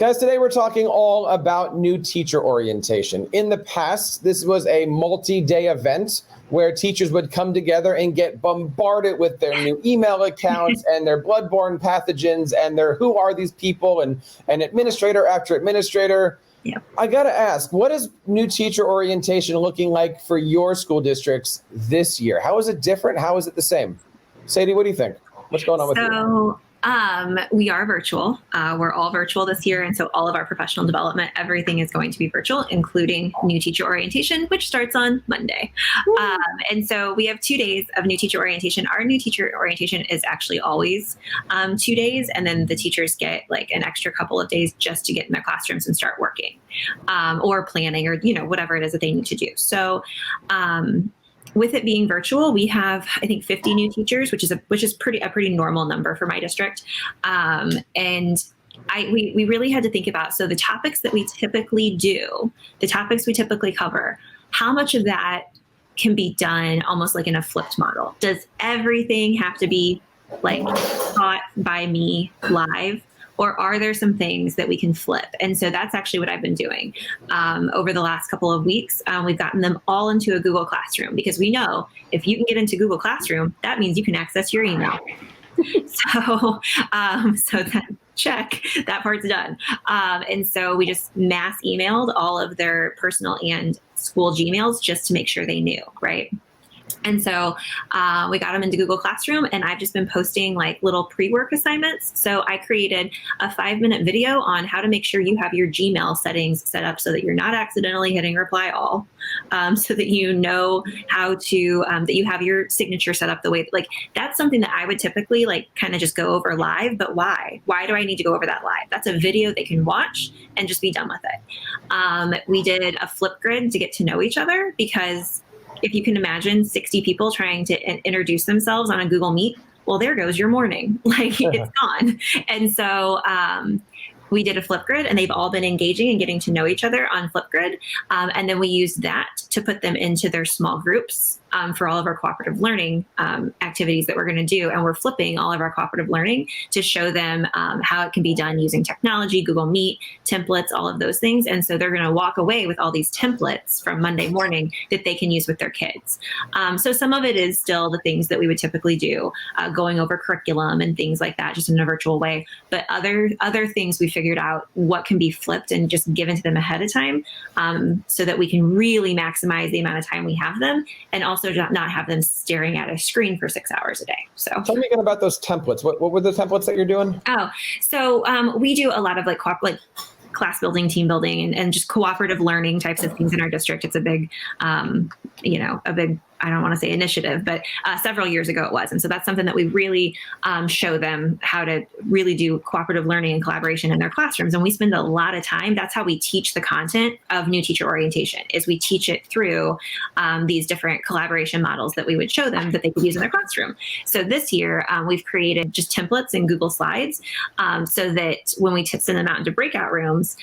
Guys, today we're talking all about new teacher orientation. In the past, this was a multi-day event where teachers would come together and get bombarded with their new email accounts and their bloodborne pathogens and their who are these people and administrator after administrator. Yeah. I got to ask, what is new teacher orientation looking like for your school districts this year? How is it different? How is it the same? Sadie, what do you think? What's going on with you? We are virtual. We're all virtual this year. And so all of our professional development, everything is going to be virtual, including new teacher orientation, which starts on Monday. And so we have 2 days of new teacher orientation. Our new teacher orientation is actually always 2 days. And then the teachers get like an extra couple of days just to get in their classrooms and start working or planning or, whatever it is that they need to do. So, with it being virtual, we have, I think, 50 new teachers, which is a pretty normal number for my district. And we really had to think about, so the topics that we typically do, the topics we typically cover, how much of that can be done almost like in a flipped model? Does everything have to be like taught by me live? Or are there some things that we can flip? And so that's actually what I've been doing over the last couple of weeks. We've gotten them all into a Google Classroom because we know if you can get into Google Classroom, that means you can access your email. So that check, that part's done. And so we just mass emailed all of their personal and school Gmails just to make sure they knew, right? And so we got them into Google Classroom, and I've just been posting like little pre-work assignments. So I created a 5-minute video on how to make sure you have your Gmail settings set up so that you're not accidentally hitting reply all, so that you know how to, that you have your signature set up the way, like that's something that I would typically like kind of just go over live. But why? Why do I need to go over that live? That's a video they can watch and just be done with it. We did a flip grid to get to know each other because if you can imagine 60 people trying to introduce themselves on a Google Meet, well, there goes your morning. Like it's gone. And so we did a Flipgrid, and they've all been engaging and getting to know each other on Flipgrid. And then we used that to put them into their small groups for all of our cooperative learning activities that we're going to do. And we're flipping all of our cooperative learning to show them how it can be done using technology, Google Meet, templates, all of those things. And so they're going to walk away with all these templates from Monday morning that they can use with their kids. So some of it is still the things that we would typically do, going over curriculum and things like that, just in a virtual way. But other things we figured out what can be flipped and just given to them ahead of time, so that we can really maximize the amount of time we have them and also not have them staring at a screen for 6 hours a day. So tell me again about those templates. What were the templates that you're doing? So we do a lot of like class building, team building, and just cooperative learning types of things in our district. It's a big, I don't want to say initiative, but several years ago it was. And so that's something that we really show them how to really do cooperative learning and collaboration in their classrooms. And we spend a lot of time. That's how we teach the content of new teacher orientation, is we teach it through these different collaboration models that we would show them that they could use in their classroom. So this year we've created just templates in Google Slides so that when we send them out into breakout rooms,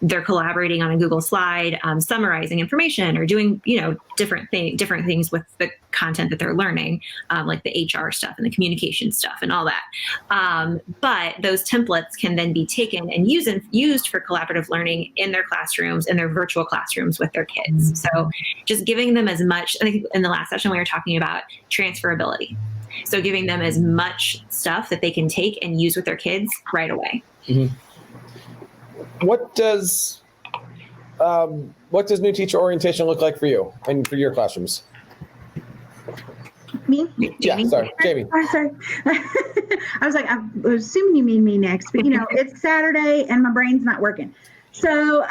they're collaborating on a Google slide, summarizing information or doing, different things with the content that they're learning, like the HR stuff and the communication stuff and all that. But those templates can then be taken and used for collaborative learning in their classrooms, in their virtual classrooms with their kids. So just giving them as much, I think in the last session we were talking about transferability. So giving them as much stuff that they can take and use with their kids right away. Mm-hmm. What does new teacher orientation look like for you and for your classrooms? Me? Yeah, sorry, Jamie. Oh, sorry. I was like, I was assuming you mean me next, but it's Saturday and my brain's not working. So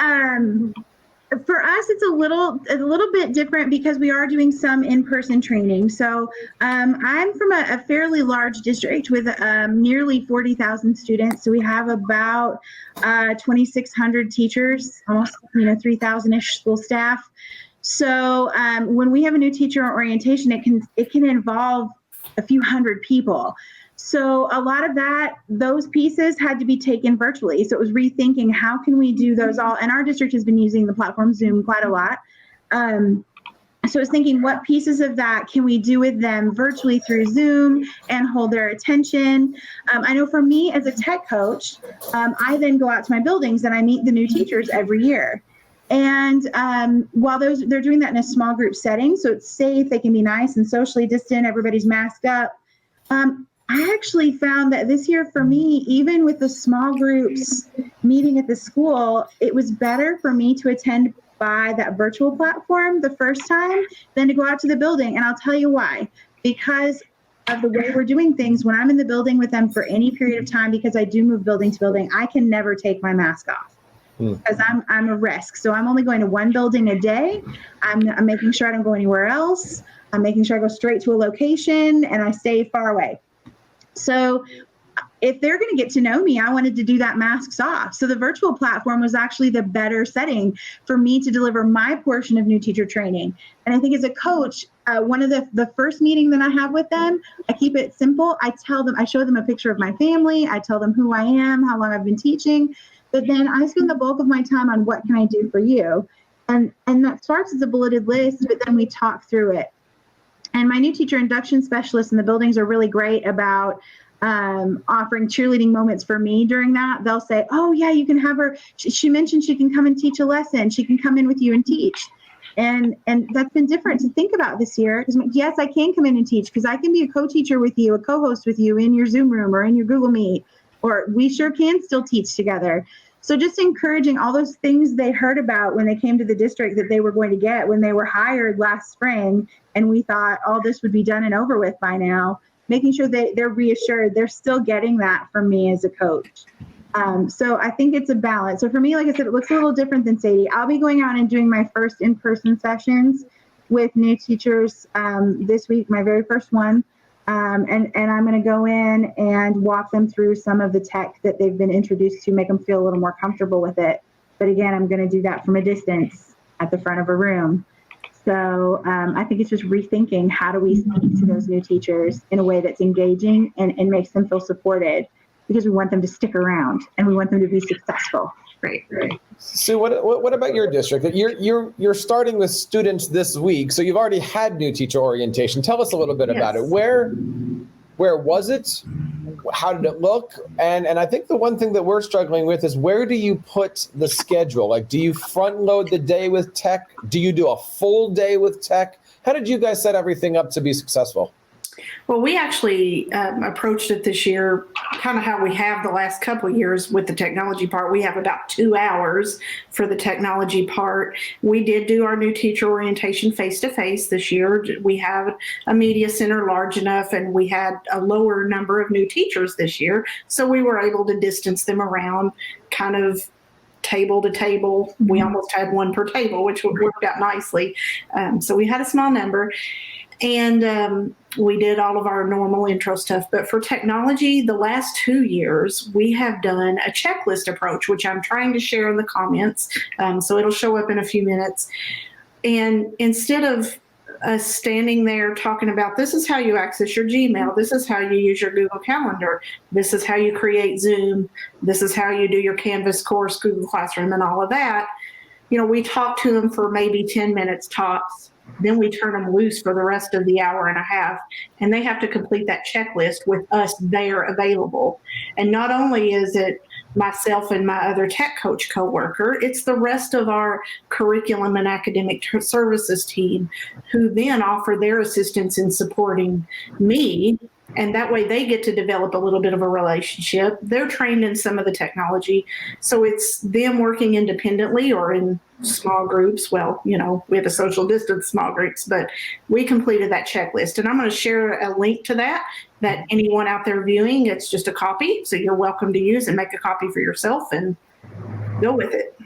for us, it's a little bit different because we are doing some in-person training. So I'm from a fairly large district with nearly 40,000 students. So we have about 2,600 teachers, almost 3,000-ish school staff. So when we have a new teacher orientation, it can involve a few hundred people. So a lot of those pieces had to be taken virtually. So it was rethinking how can we do those all. And our district has been using the platform Zoom quite a lot. So I was thinking, what pieces of that can we do with them virtually through Zoom and hold their attention? I know for me as a tech coach, I then go out to my buildings and I meet the new teachers every year. And while they're doing that in a small group setting, so it's safe, they can be nice and socially distant, everybody's masked up. I actually found that this year for me, even with the small groups meeting at the school, it was better for me to attend by that virtual platform the first time than to go out to the building. And I'll tell you why. Because of the way we're doing things, when I'm in the building with them for any period of time, because I do move building to building, I can never take my mask off because I'm a risk. So I'm only going to one building a day. I'm making sure I don't go anywhere else. I'm making sure I go straight to a location and I stay far away. So if they're going to get to know me, I wanted to do that masks off. So the virtual platform was actually the better setting for me to deliver my portion of new teacher training. And I think as a coach, one of the first meeting that I have with them, I keep it simple. I show them a picture of my family. I tell them who I am, how long I've been teaching. But then I spend the bulk of my time on what can I do for you? And that starts as a bulleted list, but then we talk through it. And my new teacher induction specialists in the buildings are really great about offering cheerleading moments for me during that. They'll say, oh yeah, you can have her. She mentioned she can come and teach a lesson. She can come in with you and teach. And that's been different to think about this year. Because yes, I can come in and teach because I can be a co-teacher with you, a co-host with you in your Zoom room or in your Google Meet, or we sure can still teach together. So just encouraging all those things they heard about when they came to the district that they were going to get when they were hired last spring. And we thought all this would be done and over with by now. Making sure they're reassured they're still getting that from me as a coach. So I think it's a balance. So for me, like I said, it looks a little different than Sadie. I'll be going out and doing my first in-person sessions with new teachers this week, my very first one. And I'm going to go in and walk them through some of the tech that they've been introduced to, make them feel a little more comfortable with it. But again, I'm going to do that from a distance at the front of a room. So I think it's just rethinking how do we speak to those new teachers in a way that's engaging and makes them feel supported, because we want them to stick around and we want them to be successful. Right. Sue, what about your district? You're starting with students this week, so you've already had new teacher orientation. Tell us a little bit about it. Where was it? How did it look? And I think the one thing that we're struggling with is, where do you put the schedule? Like, do you front load the day with tech? Do you do a full day with tech? How did you guys set everything up to be successful? Well, we actually approached it this year kind of how we have the last couple of years with the technology part. We have about 2 hours for the technology part. We did do our new teacher orientation face-to-face this year. We have a media center large enough, and we had a lower number of new teachers this year. So we were able to distance them around kind of table to table. We almost had one per table, which worked out nicely. So we had a small number. And we did all of our normal intro stuff. But for technology, the last 2 years, we have done a checklist approach, which I'm trying to share in the comments. So it'll show up in a few minutes. And instead of us standing there talking about, this is how you access your Gmail, this is how you use your Google Calendar, this is how you create Zoom, this is how you do your Canvas course, Google Classroom, and all of that, we talk to them for maybe 10 minutes tops. Then we turn them loose for the rest of the hour and a half, and they have to complete that checklist with us there available. And not only is it myself and my other tech coach coworker, it's the rest of our curriculum and academic services team who then offer their assistance in supporting me. And that way they get to develop a little bit of a relationship. They're trained in some of the technology. So it's them working independently or in small groups. Well, we have a social distance small groups, but we completed that checklist. And I'm going to share a link to that anyone out there viewing, it's just a copy. So you're welcome to use and make a copy for yourself and go with it.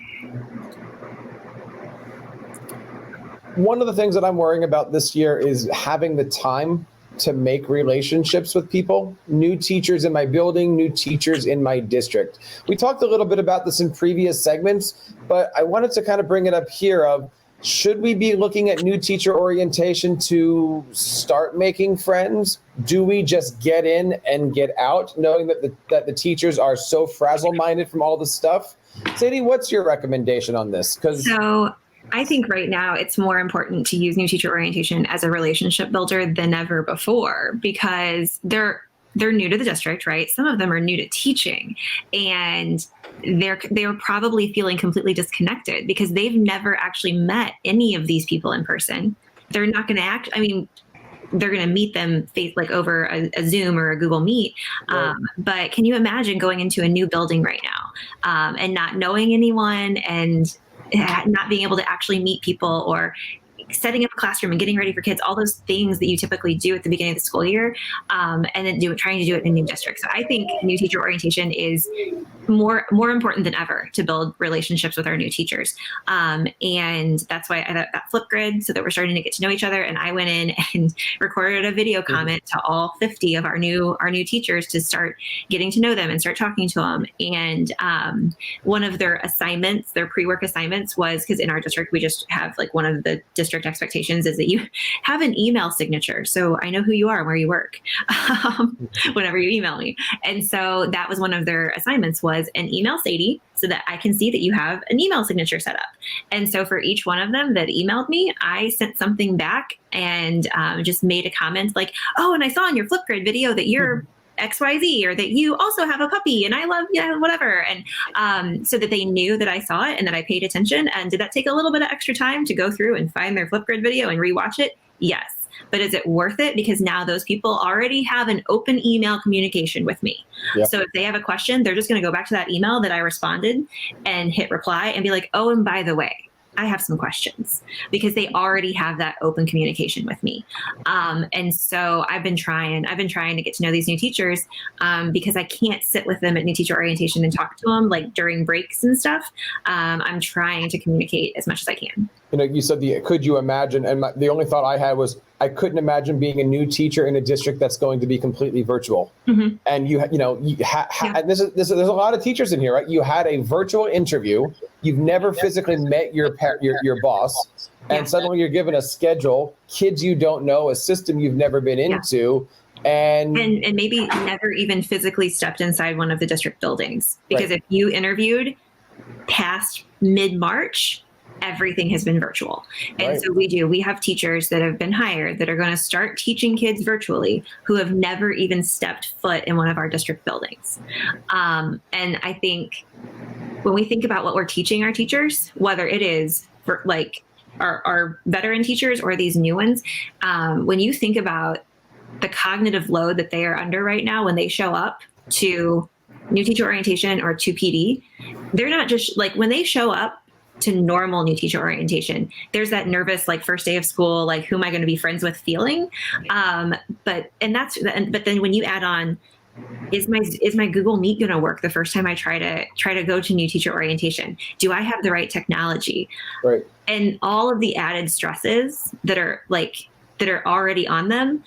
One of the things that I'm worrying about this year is having the time to make relationships with people, new teachers in my building, new teachers in my district. We talked a little bit about this in previous segments, but I wanted to kind of bring it up here of, should we be looking at new teacher orientation to start making friends? Do we just get in and get out, knowing that the teachers are so frazzle-minded from all this stuff? Sadie, what's your recommendation on this? So I think right now it's more important to use new teacher orientation as a relationship builder than ever before, because they're new to the district, right? Some of them are new to teaching, and they're probably feeling completely disconnected because they've never actually met any of these people in person. They're not going to they're going to meet them over a Zoom or a Google Meet. Right. But can you imagine going into a new building right now and not knowing anyone and not being able to actually meet people, or setting up a classroom and getting ready for kids, all those things that you typically do at the beginning of the school year, and then trying to do it in a new district. So I think new teacher orientation is more important than ever to build relationships with our new teachers. And that's why I got that Flipgrid, so that we're starting to get to know each other. And I went in and recorded a video comment to all 50 of our new teachers to start getting to know them and start talking to them. And one of their assignments, their pre-work assignments, was, because in our district we just have one of the district expectations is that you have an email signature, so I know who you are and where you work whenever you email me. And so that was one of their assignments, was an email Sadie, so that I can see that you have an email signature set up. And so for each one of them that emailed me, I sent something back and just made a comment like, oh, and I saw in your Flipgrid video that you're XYZ, or that you also have a puppy and I love, whatever. And so that they knew that I saw it and that I paid attention. And did that take a little bit of extra time to go through and find their Flipgrid video and rewatch it? Yes. But is it worth it? Because now those people already have an open email communication with me. Yep. So if they have a question, they're just going to go back to that email that I responded and hit reply and be like, oh, and by the way, I have some questions, because they already have that open communication with me. And so I've been trying to get to know these new teachers because I can't sit with them at new teacher orientation and talk to them during breaks and stuff. I'm trying to communicate as much as I can. You said could you imagine? And the only thought I had was, I couldn't imagine being a new teacher in a district that's going to be completely virtual. Mm-hmm. And and there's a lot of teachers in here, right? You had a virtual interview. You've never physically met your boss, and suddenly you're given a schedule, kids you don't know, a system you've never been into. And maybe never even physically stepped inside one of the district buildings, because if you interviewed past mid-March, everything has been virtual. And so we have teachers that have been hired that are going to start teaching kids virtually who have never even stepped foot in one of our district buildings. And I think when we think about what we're teaching our teachers, whether it is for our veteran teachers or these new ones, when you think about the cognitive load that they are under right now when they show up to new teacher orientation or to PD, they're not just when they show up to normal new teacher orientation, there's that nervous first day of school, who am I going to be friends with feeling. But then when you add on, is my Google Meet going to work the first time I try to go to new teacher orientation? Do I have the right technology? Right. And all of the added stresses that are already on them.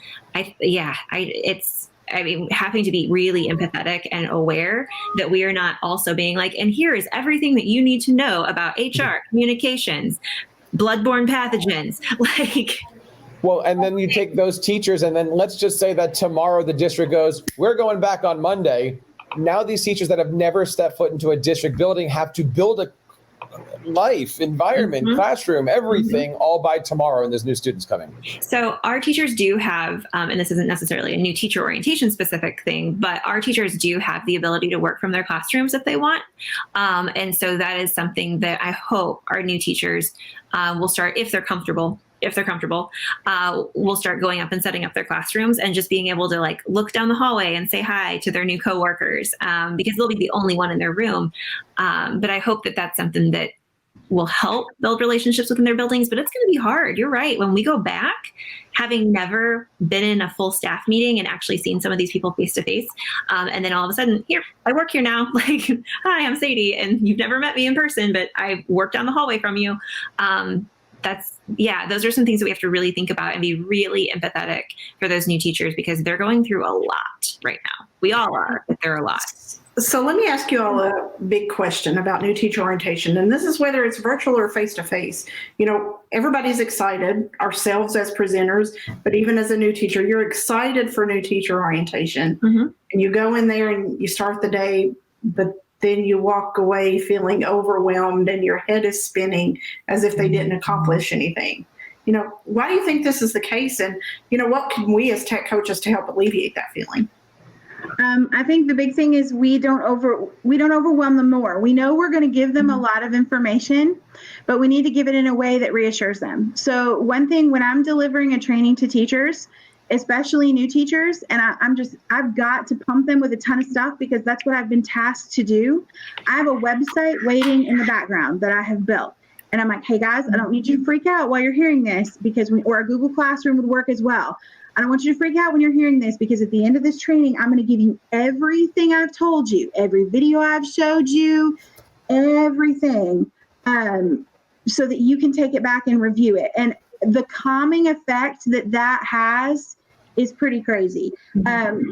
Having to be really empathetic and aware that we are not also being and here is everything that you need to know about HR, communications, bloodborne pathogens. Well, and then you take those teachers, and then let's just say that tomorrow the district goes, we're going back on Monday. Now these teachers that have never stepped foot into a district building have to build a life, environment, classroom, everything, all by tomorrow, and there's new students coming. So our teachers do have, and this isn't necessarily a new teacher orientation specific thing, but our teachers do have the ability to work from their classrooms if they want. And so that is something that I hope our new teachers will start, if they're comfortable, will start going up and setting up their classrooms and just being able to look down the hallway and say hi to their new coworkers, because they'll be the only one in their room. But I hope that that's something that will help build relationships within their buildings, but it's going to be hard. You're right. When we go back, having never been in a full staff meeting and actually seen some of these people face to face, and then all of a sudden, here, I work here now. Hi, I'm Sadie, and you've never met me in person, but I work down the hallway from you. Those are some things that we have to really think about and be really empathetic for those new teachers, because they're going through a lot right now. We all are, but they're a lot. So let me ask you all a big question about new teacher orientation. And this is whether it's virtual or face-to-face. Everybody's excited, ourselves as presenters, but even as a new teacher, you're excited for new teacher orientation. Mm-hmm. And you go in there and you start the day, but then you walk away feeling overwhelmed and your head is spinning as if they didn't accomplish anything. Why do you think this is the case? And, what can we as tech coaches to help alleviate that feeling? I think the big thing is we don't overwhelm them more. We know we're going to give them a lot of information, but we need to give it in a way that reassures them. So one thing, when I'm delivering a training to teachers, especially new teachers, and I've got to pump them with a ton of stuff because that's what I've been tasked to do. I have a website waiting in the background that I have built. And I'm like, hey guys, I don't need you to freak out while you're hearing this, because or a Google Classroom would work as well. I don't want you to freak out when you're hearing this, because at the end of this training, I'm going to give you everything I've told you, every video I've showed you, everything, so that you can take it back and review it. And the calming effect that has is pretty crazy.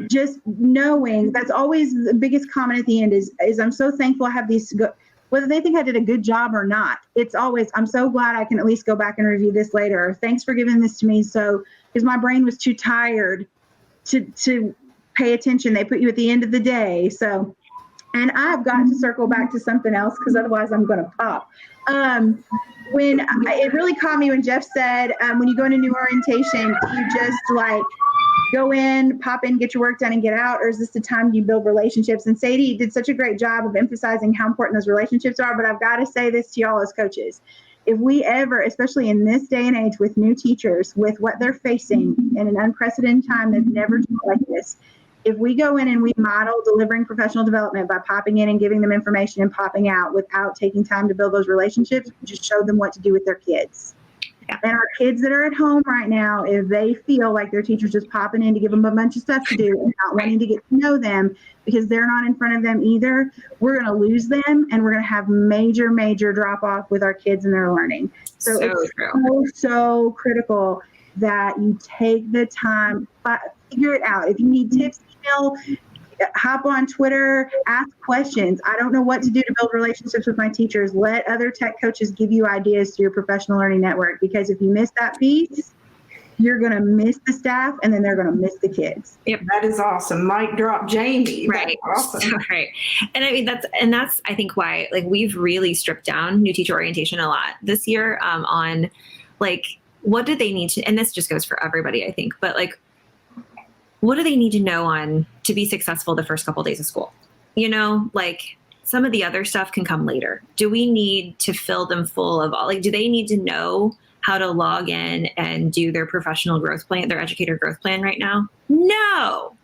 Just knowing, that's always the biggest comment at the end is I'm so thankful I have these, whether they think I did a good job or not. It's always, I'm so glad I can at least go back and review this later. Or, thanks for giving this to me. So, because my brain was too tired to pay attention. They put you at the end of the day. So, and I've got to circle back to something else, because otherwise I'm going to pop. When it really caught me when Jeff said, when you go into new orientation, do you just like go in, pop in, get your work done and get out? Or is this the time you build relationships? And Sadie did such a great job of emphasizing how important those relationships are. But I've got to say this to y'all as coaches. If we ever, especially in this day and age with new teachers, with what they're facing in an unprecedented time, they've never done like this. If we go in and we model delivering professional development by popping in and giving them information and popping out without taking time to build those relationships, just show them what to do with their kids. Yeah. And our kids that are at home right now, if they feel like their teacher's just popping in to give them a bunch of stuff to do and not wanting to get to know them because they're not in front of them either, we're going to lose them, and we're going to have major, major drop off with our kids and their learning. So it's so critical that you take the time, figure it out. If you need tips, email, hop on Twitter, ask questions. I don't know what to do to build relationships with my teachers. Let other tech coaches give you ideas to your professional learning network, because if you miss that piece, you're going to miss the staff, and then they're going to miss the kids. Yep. That is awesome. Mic drop, Jamie. Right. That's awesome. Right. And I mean, that's I think why, like, we've really stripped down new teacher orientation a lot this year, on like, what do they need to, and this just goes for everybody, I think, but like, what do they need to know on to be successful the first couple of days of school? Like, some of the other stuff can come later. Do we need to fill them full of all, like, do they need to know how to log in and do their professional growth plan, their educator growth plan right now? No.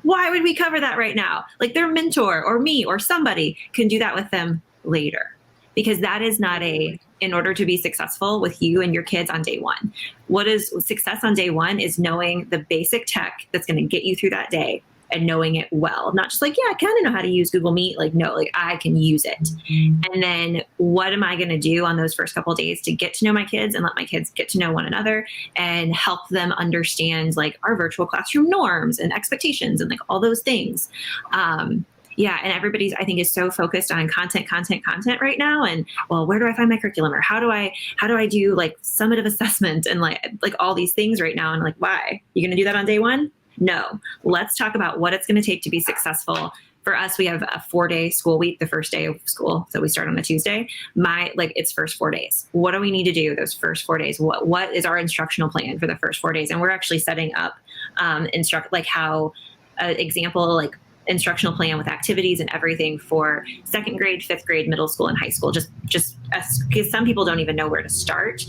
Why would we cover that right now? Like, their mentor or me or somebody can do that with them later, because that is not in order to be successful with you and your kids on day one. What is success on day one is knowing the basic tech that's going to get you through that day and knowing it well. Not just like, yeah, I kind of know how to use Google Meet. Like, no, like, I can use it. Mm-hmm. And then what am I going to do on those first couple of days to get to know my kids and let my kids get to know one another and help them understand like our virtual classroom norms and expectations and like all those things. Yeah. And everybody's, I think, is so focused on content right now. And, well, where do I find my curriculum, or how do I do like summative assessment and like all these things right now? And like, why? You going to do that on day one? No. Let's talk about what it's going to take to be successful. For us, we have a 4-day school week, the first day of school. So we start on a Tuesday. It's first 4 days. What do we need to do those first 4 days? What is our instructional plan for the first 4 days? And we're actually setting up instructional plan with activities and everything for 2nd grade, 5th grade, middle school, and high school, just because some people don't even know where to start.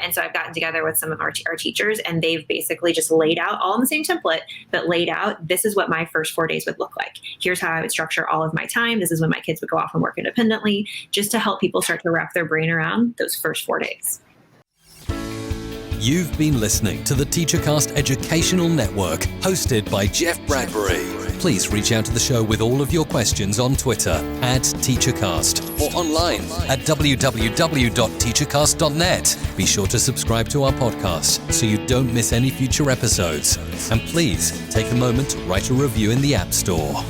And so I've gotten together with some of our teachers, and they've basically just laid out all in the same template, but laid out, this is what my first 4 days would look like. Here's how I would structure all of my time. This is when my kids would go off and work independently, just to help people start to wrap their brain around those first 4 days. You've been listening to the TeacherCast Educational Network, hosted by Jeff Bradbury. Please reach out to the show with all of your questions on Twitter @TeacherCast or online at www.teachercast.net. Be sure to subscribe to our podcast so you don't miss any future episodes. And please take a moment to write a review in the App Store.